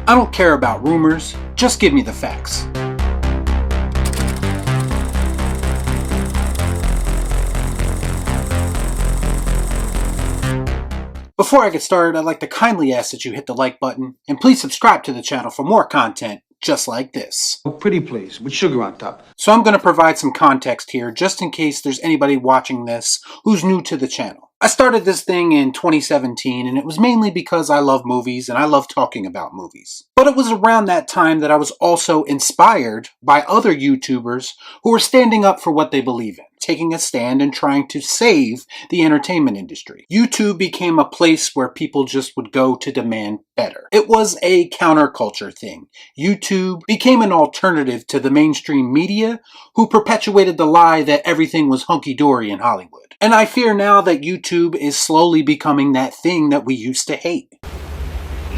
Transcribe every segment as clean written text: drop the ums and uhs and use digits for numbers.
I don't care about rumors, just give me the facts. Before I get started, I'd like to kindly ask that you hit the like button, and please subscribe to the channel for more content just like this. Oh, pretty please, with sugar on top. So I'm going to provide some context here, just in case there's anybody watching this who's new to the channel. I started this thing in 2017, and it was mainly because I love movies and I love talking about movies. But it was around that time that I was also inspired by other YouTubers who were standing up for what they believe in, taking a stand and trying to save the entertainment industry. YouTube became a place where people just would go to demand better. It was a counterculture thing. YouTube became an alternative to the mainstream media who perpetuated the lie that everything was hunky-dory in Hollywood. And I fear now that YouTube is slowly becoming that thing that we used to hate.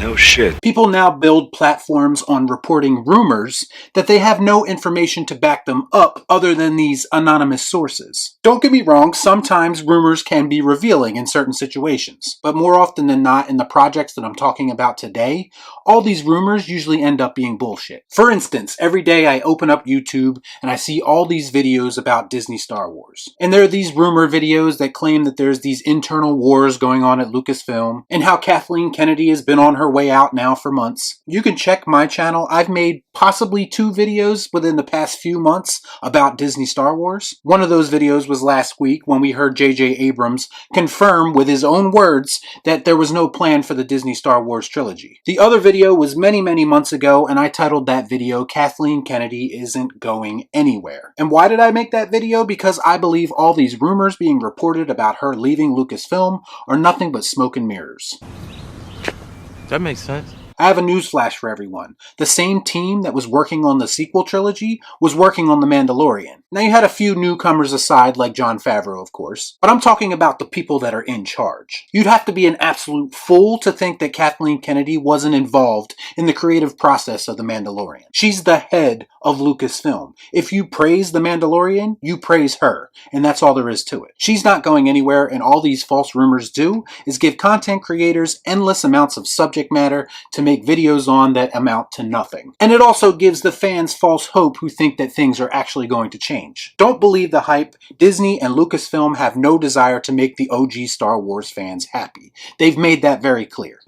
No shit. People now build platforms on reporting rumors that they have no information to back them up other than these anonymous sources. Don't get me wrong, sometimes rumors can be revealing in certain situations, but more often than not in the projects that I'm talking about today, all these rumors usually end up being bullshit. For instance, every day I open up YouTube and I see all these videos about Disney Star Wars. And there are these rumor videos that claim that there's these internal wars going on at Lucasfilm and how Kathleen Kennedy has been on her way out now for months. You can check my channel. I've made possibly 2 videos within the past few months about Disney Star Wars. One of those videos was last week when we heard J.J. Abrams confirm with his own words that there was no plan for the Disney Star Wars trilogy. The other video was many months ago, and I titled that video, Kathleen Kennedy Isn't Going Anywhere. And why did I make that video? Because I believe all these rumors being reported about her leaving Lucasfilm are nothing but smoke and mirrors. That makes sense. I have a newsflash for everyone. The same team that was working on the sequel trilogy was working on The Mandalorian. Now you had a few newcomers aside, like Jon Favreau, of course, but I'm talking about the people that are in charge. You'd have to be an absolute fool to think that Kathleen Kennedy wasn't involved in the creative process of The Mandalorian. She's the head of Lucasfilm. If you praise The Mandalorian, you praise her, and that's all there is to it. She's not going anywhere, and all these false rumors do is give content creators endless amounts of subject matter to make videos on that amount to nothing. And it also gives the fans false hope who think that things are actually going to change. Don't believe the hype. Disney and Lucasfilm have no desire to make the OG Star Wars fans happy. They've made that very clear.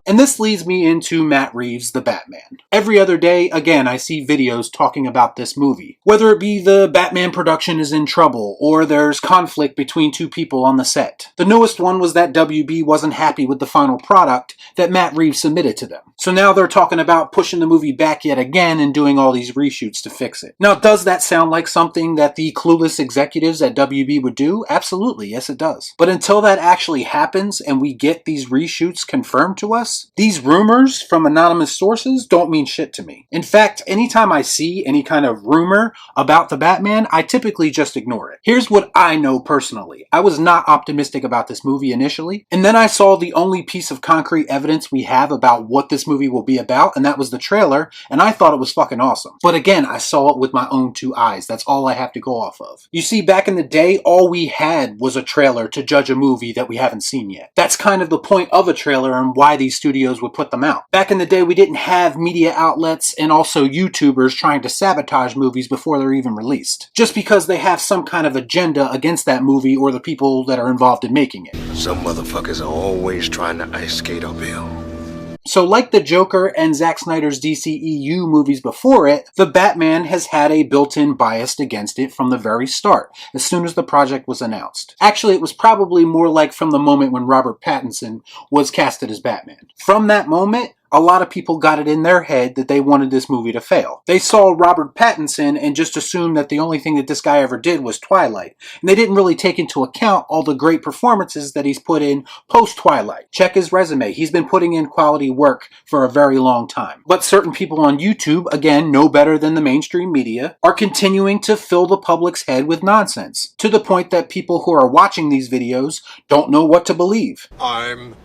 And this leads me into Matt Reeves' The Batman. Every other day, again, I see videos talking about this movie. Whether it be the Batman production is in trouble, or there's conflict between 2 people on the set. The newest one was that WB wasn't happy with the final product that Matt Reeves submitted to them. So now they're talking about pushing the movie back yet again and doing all these reshoots to fix it. Now, does that sound like something that the clueless executives at WB would do? Absolutely, yes it does. But until that actually happens and we get these reshoots confirmed to us, these rumors from anonymous sources don't mean shit to me. In fact, anytime I see any kind of rumor about the Batman, I typically just ignore it. Here's what I know personally. I was not optimistic about this movie initially, and then I saw the only piece of concrete evidence we have about what this movie will be about, and that was the trailer, and I thought it was fucking awesome. But again, I saw it with my own 2 eyes. That's all I have to go off of. You see, back in the day, all we had was a trailer to judge a movie that we haven't seen yet. That's kind of the point of a trailer and why these studios would put them out. Back in the day, we didn't have media outlets and also YouTubers trying to sabotage movies before they're even released, just because they have some kind of agenda against that movie or the people that are involved in making it. Some motherfuckers are always trying to ice skate uphill. So like the Joker and Zack Snyder's DCEU movies before it, the Batman has had a built-in bias against it from the very start, as soon as the project was announced. Actually, it was probably more like from the moment when Robert Pattinson was casted as Batman. From that moment, a lot of people got it in their head that they wanted this movie to fail. They saw Robert Pattinson and just assumed that the only thing that this guy ever did was Twilight. And they didn't really take into account all the great performances that he's put in post-Twilight. Check his resume. He's been putting in quality work for a very long time. But certain people on YouTube, again, no better than the mainstream media, are continuing to fill the public's head with nonsense, to the point that people who are watching these videos don't know what to believe. I'm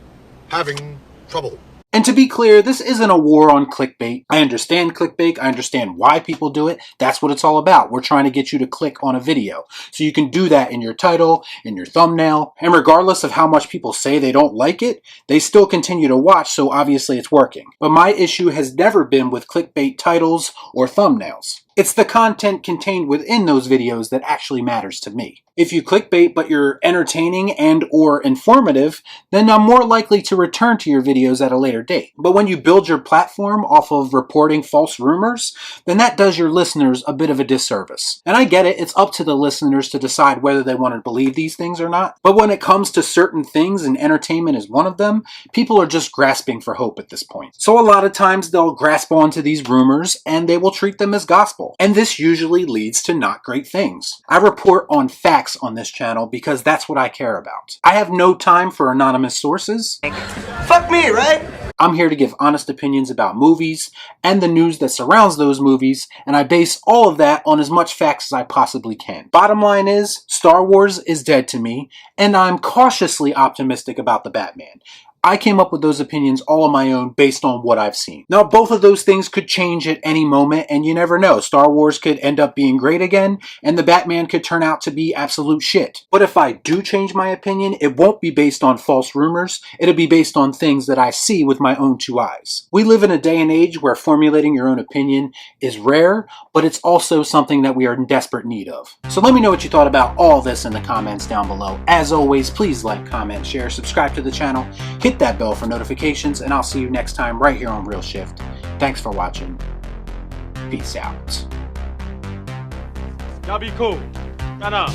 having trouble. And to be clear, this isn't a war on clickbait. I understand clickbait. I understand why people do it. That's what it's all about. We're trying to get you to click on a video. So you can do that in your title, in your thumbnail, and regardless of how much people say they don't like it, they still continue to watch, so obviously it's working. But my issue has never been with clickbait titles or thumbnails. It's the content contained within those videos that actually matters to me. If you clickbait but you're entertaining and or informative, then I'm more likely to return to your videos at a later date. But when you build your platform off of reporting false rumors, then that does your listeners a bit of a disservice. And I get it, it's up to the listeners to decide whether they want to believe these things or not. But when it comes to certain things, and entertainment is one of them, people are just grasping for hope at this point. So a lot of times they'll grasp onto these rumors and they will treat them as gospel. And this usually leads to not great things. I report on facts on this channel because that's what I care about. I have no time for anonymous sources. Fuck me, right? I'm here to give honest opinions about movies and the news that surrounds those movies, and I base all of that on as much facts as I possibly can. Bottom line is, Star Wars is dead to me, and I'm cautiously optimistic about the Batman. I came up with those opinions all on my own based on what I've seen. Now, both of those things could change at any moment, and you never know. Star Wars could end up being great again, and the Batman could turn out to be absolute shit. But if I do change my opinion, it won't be based on false rumors. It'll be based on things that I see with my own two eyes. We live in a day and age where formulating your own opinion is rare, but it's also something that we are in desperate need of. So let me know what you thought about all this in the comments down below. As always, please like, comment, share, subscribe to the channel, hit that bell for notifications, and I'll see you next time right here on Real Shift. Thanks for watching. Peace out. Y'all be cool. Shut up.